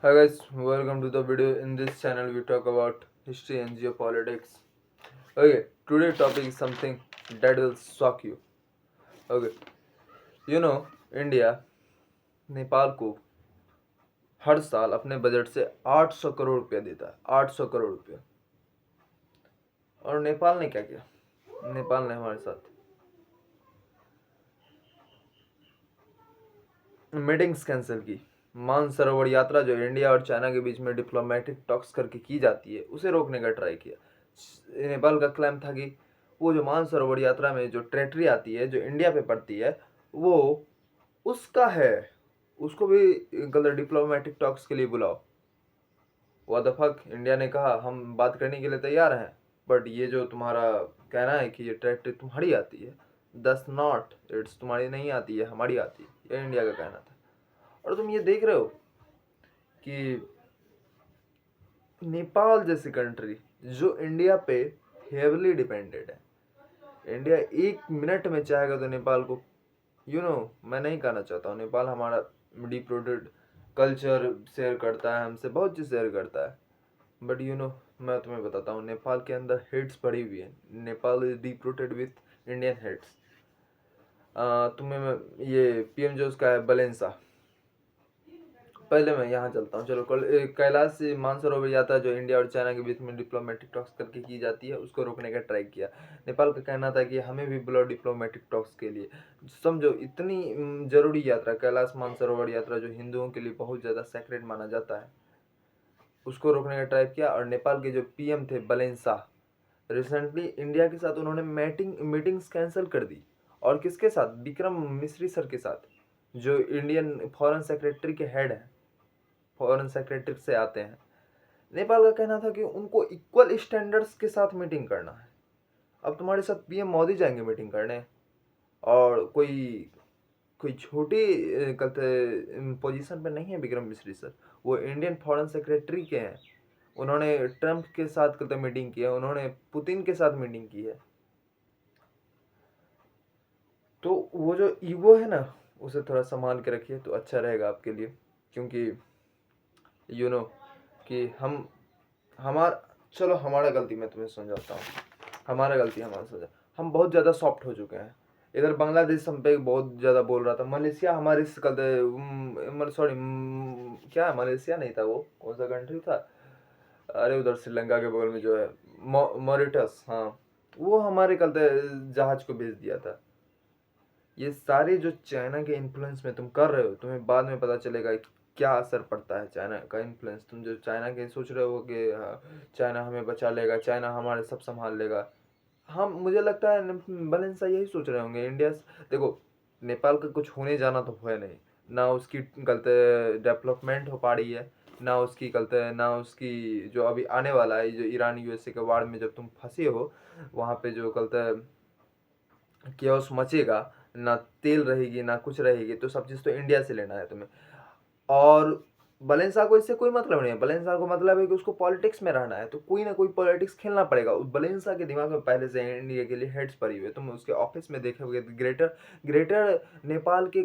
Hi guys, welcome to the video. In this channel we talk about history and geopolitics. Okay, today topic is something that will shock you. Okay, you know India Nepal को हर साल अपने budget से 800 करोड़ रुपया देता है, 800 करोड़ रुपया। और नेपाल ने क्या किया? नेपाल ने हमारे साथ मीटिंग्स कैंसिल की। मानसरोवर यात्रा जो इंडिया और चाइना के बीच में डिप्लोमेटिक टॉक्स करके की जाती है, उसे रोकने का ट्राई किया। नेपाल का क्लेम था कि वो जो मानसरोवर यात्रा में जो टेरिटरी आती है, जो इंडिया पे पड़ती है, वो उसका है, उसको भी गलत डिप्लोमेटिक टॉक्स के लिए बुलाओ। What the fuck. इंडिया ने कहा हम बात करने के लिए तैयार हैं, बट ये जो तुम्हारा कहना है कि ये टेरिटरी तुम्हारी आती है, दस नॉट, इट्स तुम्हारी नहीं आती है, हमारी आती है, ये इंडिया का कहना था। और तुम ये देख रहे हो कि नेपाल जैसी कंट्री जो इंडिया पे हेवली डिपेंडेड है, इंडिया एक मिनट में चाहेगा तो नेपाल को मैं नहीं कहना चाहता हूँ, नेपाल हमारा डीप रूटेड कल्चर शेयर करता है, हमसे बहुत चीज़ शेयर करता है, बट मैं तुम्हें बताता हूँ नेपाल के अंदर हेट्स भरी हुई है। Nepal is deep rooted with Indian hates. तुम्हें ये पीएम जो उसका है बलेंसा, पहले मैं यहाँ चलता हूँ। चलो, कैलाश मानसरोवर यात्रा जो इंडिया और चाइना के बीच में डिप्लोमेटिक टॉक्स करके की जाती है, उसको रोकने का ट्राई किया। नेपाल का कहना था कि हमें भी बुलाओ डिप्लोमेटिक टॉक्स के लिए। समझो इतनी जरूरी यात्रा, कैलाश मानसरोवर यात्रा जो हिंदुओं के लिए बहुत ज़्यादा सेक्रेट माना जाता है, उसको रोकने का ट्राई किया। और नेपाल के जो पीएम थे बलेंसा, रिसेंटली इंडिया के साथ उन्होंने मीटिंग्स कैंसिल कर दी। और किसके साथ? विक्रम मिश्री सर के साथ, जो इंडियन फॉरेन सेक्रेटरी के हेड हैं, फॉरेन सेक्रेटरी से आते हैं। नेपाल का कहना था कि उनको इक्वल स्टैंडर्ड्स के साथ मीटिंग करना है। अब तुम्हारे साथ पीएम मोदी जाएंगे मीटिंग करने, और कोई छोटी पोजीशन पे नहीं है विक्रम मिश्री सर, वो इंडियन फॉरेन सेक्रेटरी के हैं। उन्होंने ट्रम्प के साथ कल मीटिंग की है, उन्होंने पुतिन के साथ मीटिंग की है। तो वो जो ईगो है ना, उसे थोड़ा संभाल के रखिए तो अच्छा रहेगा आपके लिए, क्योंकि यू नो कि हमारा गलती मैं तुम्हें समझाता हूँ। हमारा गलती हमारा समझा, हम बहुत ज़्यादा सॉफ्ट हो चुके हैं। इधर बांग्लादेश हम पे बहुत ज़्यादा बोल रहा था, मलेशिया हमारे से सॉरी, क्या है, मलेशिया नहीं था, वो कौन सा कंट्री था, अरे उधर श्रीलंका के बगल में जो है मॉरिटस, हाँ, वो हमारे कल जहाज को भेज दिया था। ये सारे जो चाइना के इन्फ्लुएंस में तुम कर रहे हो, तुम्हें बाद में पता चलेगा कि क्या असर पड़ता है चाइना का इन्फ्लुएंस। तुम जो चाइना के सोच रहे हो कि चाइना हमें बचा लेगा, चाइना हमारे सब संभाल लेगा, हम, मुझे लगता है बलेंसा यही सोच रहे होंगे। इंडिया, देखो, नेपाल का कुछ होने जाना तो है नहीं, ना उसकी गलत डेवलपमेंट हो पा रही है, ना उसकी गलत, ना उसकी जो अभी आने वाला है, जो ईरान यूएसए के वार में जब तुम फंसे हो, वहाँ पे जो गलत केओस मचेगा, ना तेल रहेगी ना कुछ रहेगी, तो सब चीज़ तो इंडिया से लेना है तुम्हें। और बलेंसा को इससे कोई मतलब नहीं है। बलेंसा को मतलब है कि उसको पॉलिटिक्स में रहना है, तो कोई ना कोई पॉलिटिक्स खेलना पड़ेगा। उस बलेंसा के दिमाग में पहले से इंडिया के लिए हेड्स पड़ी हुई है। तुम उसके ऑफिस में देखोगे ग्रेटर ग्रेटर नेपाल के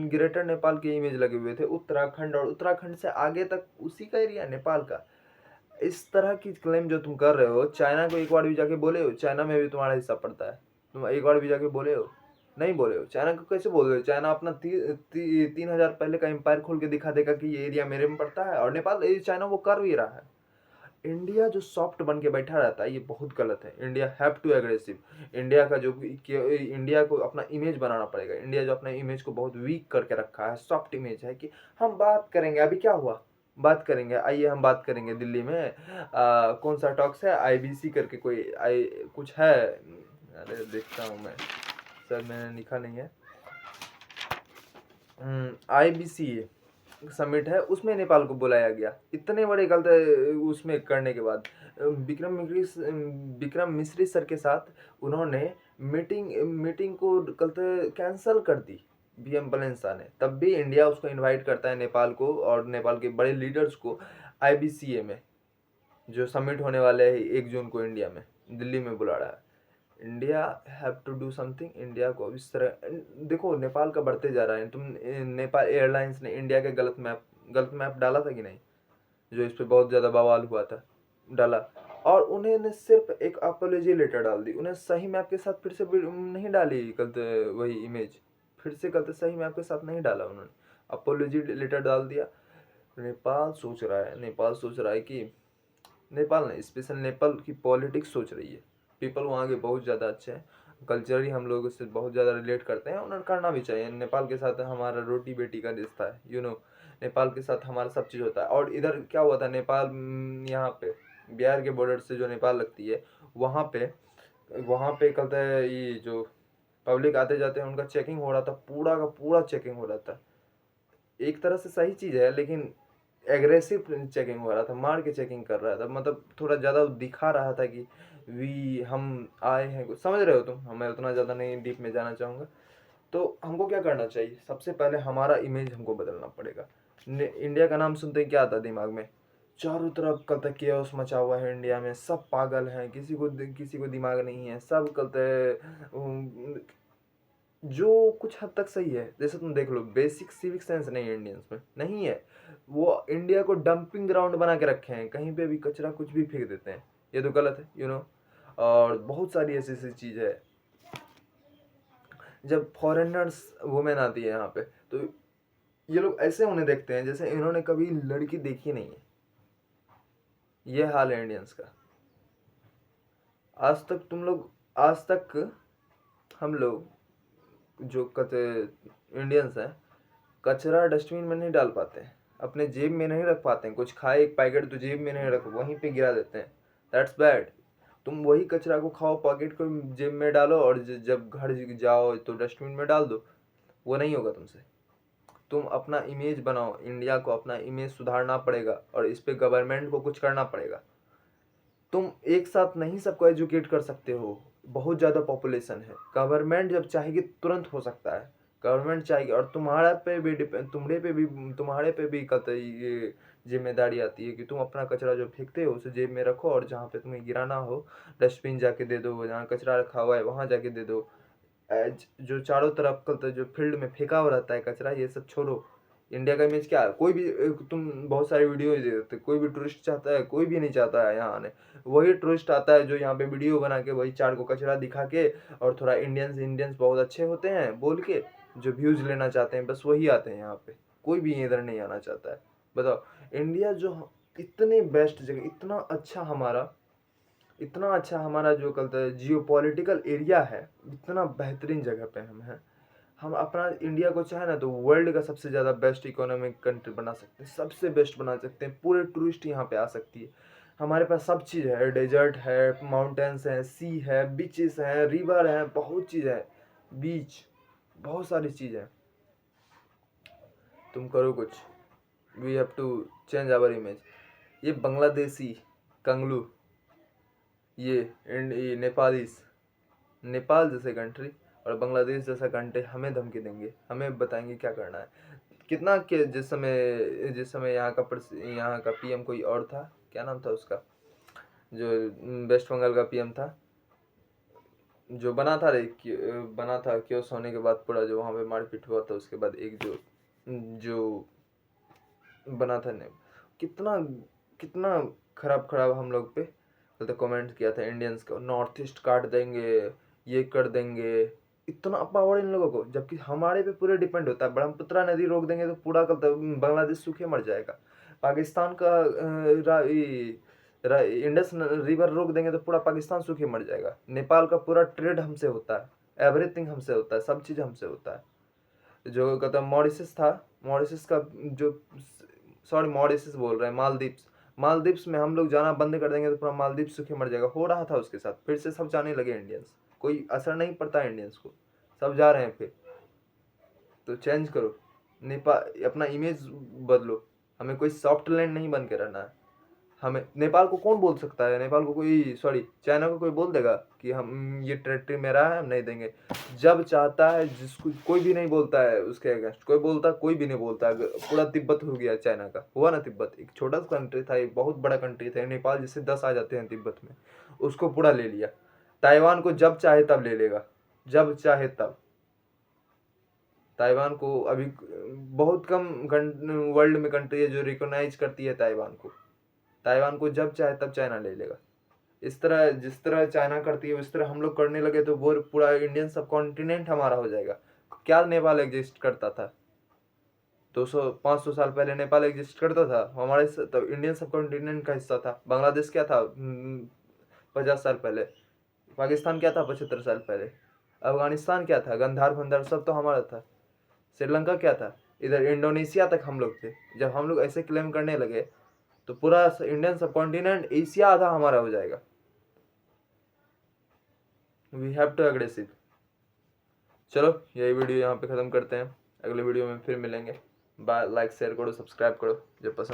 ग्रेटर नेपाल के इमेज लगे हुए थे, उत्तराखंड, और उत्तराखंड से आगे तक उसी का एरिया नेपाल का। इस तरह की क्लेम जो तुम कर रहे हो, चाइना को एक बार भी जाके बोले हो? चाइना में भी तुम्हारा हिस्सा पड़ता है, तुम एक बार भी जाके बोले हो? नहीं बोले हो। चाइना को कैसे बोल रहे हो? चाइना अपना 3,000 पहले का एम्पायर खोल के दिखा देगा कि ये एरिया मेरे में पड़ता है, और नेपाल, चाइना वो कर भी रहा है। इंडिया जो सॉफ्ट बन के बैठा रहता है, ये बहुत गलत है। India have to aggressive. India का जो इंडिया को अपना इमेज बनाना पड़ेगा। इंडिया जो अपना इमेज को बहुत वीक करके रखा है, सॉफ्ट इमेज है कि हम बात करेंगे। अभी क्या हुआ, बात करेंगे, आइए हम बात करेंगे। दिल्ली में कौन सा टॉक्स है, आईबीसी करके कोई कुछ है, अरे देखता हूँ मैं, सर मैंने लिखा नहीं है, आईबीसी समिट है, उसमें नेपाल को बुलाया गया। इतने बड़े गलत उसमें करने के बाद विक्रम मिश्री सर के साथ उन्होंने मीटिंग को गलत कैंसल कर दी बीएम बलेंसा ने। तब भी इंडिया उसको इनवाइट करता है, नेपाल को और नेपाल के बड़े लीडर्स को, आईबीसीए में जो समिट होने वाले है 1 जून को इंडिया में, दिल्ली में बुला रहा है। India have to do something. India को इस तरह देखो, नेपाल का बढ़ते जा रहा है। तुम नेपाल एयरलाइंस ने इंडिया के गलत मैप डाला था कि नहीं? जो इस पे बहुत ज़्यादा बवाल हुआ था, डाला। और उन्होंने सिर्फ एक अपोलॉजी लेटर डाल दी, उन्हें सही मैप के साथ फिर से नहीं डाली गलत वही इमेज, फिर से गलत सही मैप के साथ नहीं डाला उन्होंने, अपोलॉजी लेटर डाल दिया। नेपाल सोच रहा है कि नेपाल नहीं, स्पेशल नेपाल की पॉलिटिक्स सोच रही है। पीपल वहाँ के बहुत ज़्यादा अच्छे हैं, कल्चरली हम लोग उससे बहुत ज़्यादा रिलेट करते हैं, उन्हें करना भी चाहिए। नेपाल के साथ हमारा रोटी बेटी का रिश्ता है, नेपाल के साथ हमारा सब चीज़ होता है। और इधर क्या हुआ था, नेपाल यहाँ पे बिहार के बॉर्डर से जो नेपाल लगती है, वहाँ पे कहते हैं ये जो पब्लिक आते जाते हैं उनका चेकिंग हो रहा था, पूरा का पूरा चेकिंग हो रहा था। एक तरह से सही चीज़ है, लेकिन एग्रेसिव चेकिंग हो रहा था, मार के चेकिंग कर रहा था, मतलब थोड़ा ज़्यादा दिखा रहा था कि हम आए हैं, कुछ समझ रहे हो तुम, मैं उतना ज़्यादा नहीं डीप में जाना चाहूँगा। तो हमको क्या करना चाहिए, सबसे पहले हमारा इमेज हमको बदलना पड़ेगा। इंडिया का नाम सुनते ही क्या आता है दिमाग में, चारों तरफ कल तक केओस मचा हुआ है इंडिया में, सब पागल हैं, किसी को दिमाग नहीं है, सब कल जो कुछ हद तक सही है। जैसे तुम देख लो, बेसिक सिविक सेंस नहीं है इंडियंस में, नहीं है। वो इंडिया को डंपिंग ग्राउंड बना के रखे हैं, कहीं पे भी कचरा कुछ भी फेंक देते हैं, ये तो गलत है और बहुत सारी ऐसी ऐसी चीज़ है। जब फॉरेनर्स वुमेन आती है यहाँ पे, तो ये लोग ऐसे उन्हें देखते हैं जैसे इन्होंने कभी लड़की देखी नहीं है। ये हाल है इंडियंस का। आज तक हम लोग जो इंडियंस हैं, कचरा डस्टबिन में नहीं डाल पाते हैं, अपने जेब में नहीं रख पाते हैं, कुछ खाए एक पैकेट तो जेब में नहीं रख, वहीं पे गिरा देते हैं। That's bad. तुम वही कचरा को खाओ, पॉकेट को जेब में डालो और जब घर जाओ तो डस्टबिन में डाल दो। वो नहीं होगा तुमसे। तुम अपना इमेज बनाओ, इंडिया को अपना इमेज सुधारना पड़ेगा और इस पे गवर्नमेंट को कुछ करना पड़ेगा। तुम एक साथ नहीं सबको एजुकेट कर सकते हो, बहुत ज़्यादा पॉपुलेशन है। गवर्नमेंट जब चाहेगी तुरंत हो सकता है, गवर्नमेंट चाहेगी। और तुम्हारे पे भी कतई ये जिम्मेदारी आती है कि तुम अपना कचरा जो फेंकते हो उसे जेब में रखो, और जहाँ पे तुम्हें गिराना हो डस्टबिन जाके दे दो, जहाँ कचरा रखा हुआ है वहाँ जाके दे दो। जो चारों तरफ जो फील्ड में फेंका हुआ रहता है कचरा, ये सब छोड़ो। इंडिया का इमेज क्या है, कोई भी तुम बहुत सारी वीडियो देखते, कोई भी टूरिस्ट चाहता है, कोई भी नहीं चाहता है यहाँ आने। वही टूरिस्ट आता है जो यहाँ पे वीडियो बना के वही चार को कचरा दिखा के और थोड़ा इंडियंस बहुत अच्छे होते हैं बोल के, जो व्यूज लेना चाहते हैं, बस वही आते हैं यहाँ पे। कोई भी इधर नहीं आना चाहता है। बताओ, इंडिया जो इतने बेस्ट जगह, इतना अच्छा हमारा जो जियो पॉलिटिकल एरिया है, इतना बेहतरीन जगह पे हम हैं। हम अपना इंडिया को चाहे ना तो वर्ल्ड का सबसे ज़्यादा बेस्ट इकोनॉमिक कंट्री बना सकते हैं, सबसे बेस्ट बना सकते हैं। पूरे टूरिस्ट यहाँ पे आ सकती है। हमारे पास सब चीज़ है, डेजर्ट है, माउंटेन्स हैं, सी है, बीचेस हैं, रिवर हैं, बहुत चीज़ है, बीच, बहुत सारी चीज़ है। तुम करो कुछ, we have to change our image. ये बांग्लादेशी कंगलू, ये नेपाल जैसे कंट्री और बांग्लादेश जैसा कंट्री हमें धमकी देंगे, हमें बताएंगे क्या करना है। कितना के जिस समय यहाँ का पीएम कोई और था, क्या नाम था उसका, जो वेस्ट बंगाल का पीएम था, जो बना था क्योस होने के बाद पूरा जो वहाँ पे मारपीट हुआ था, उसके बाद एक जो बना था ने, कितना कितना खराब हम लोग पे तो कमेंट किया था इंडियंस को, नॉर्थ ईस्ट काट देंगे, ये कर देंगे। इतना पावर इन लोगों को, जबकि हमारे पे पूरे डिपेंड होता है। ब्रह्मपुत्रा नदी रोक देंगे तो पूरा बांग्लादेश सूखे मर जाएगा। पाकिस्तान का इंडस रिवर रोक देंगे तो पूरा पाकिस्तान सूखे मर जाएगा। नेपाल का पूरा ट्रेड हमसे होता है, एवरीथिंग हमसे होता है, सब चीज़ हमसे होता है। जो कहता मॉरिशस था, मॉरिशस का जो मॉरिशस बोल रहे हैं, मालदीव्स में हम लोग जाना बंद कर देंगे तो पूरा मालदीव्स सूखे मर जाएगा। हो रहा था उसके साथ, फिर से सब जाने लगे इंडियंस, कोई असर नहीं पड़ता इंडियंस को, सब जा रहे हैं फिर। तो चेंज करो, नेपाल अपना इमेज बदलो। हमें कोई सॉफ्ट लैंड नहीं बन के रहना है। हमें नेपाल को कौन बोल सकता है, नेपाल को चाइना को कोई बोल देगा कि हम ये टेरिटरी मेरा है, हम नहीं देंगे। जब चाहता है, जिसको कोई भी नहीं बोलता है उसके अगेंस्ट, कोई भी नहीं बोलता है। पूरा तिब्बत हो गया चाइना का, हुआ ना तिब्बत, एक छोटा सा कंट्री था, एक बहुत बड़ा कंट्री था नेपाल, जिससे 10 आ जाते हैं तिब्बत में, उसको पूरा ले लिया। ताइवान को जब चाहे तब ले लेगा, जब चाहे तब। ताइवान को अभी बहुत कम वर्ल्ड में कंट्री है जो रिकॉग्नाइज करती है ताइवान को। ताइवान को जब चाहे तब चाइना ले लेगा। इस तरह जिस तरह चाइना करती है उस तरह हम लोग करने लगे तो वो पूरा इंडियन सब कॉन्टिनेंट हमारा हो जाएगा। क्या नेपाल एग्जिस्ट करता था? 200-500 साल पहले नेपाल एग्जिस्ट करता था, हमारे तो इंडियन सब कॉन्टिनेंट का हिस्सा था। बांग्लादेश क्या था 50 साल पहले? पाकिस्तान क्या था 75 साल पहले? अफगानिस्तान क्या था? गंधार फंधार सब तो हमारा था। श्रीलंका क्या था? इधर इंडोनेशिया तक हम लोग थे। जब हम लोग ऐसे क्लेम करने लगे तो पूरा इंडियन सब कॉन्टिनेंट एशिया आधा हमारा हो जाएगा। We have to aggressive. चलो यही वीडियो यहाँ पे ख़त्म करते हैं, अगले वीडियो में फिर मिलेंगे। बाय। लाइक शेयर करो, सब्सक्राइब करो जब पसंद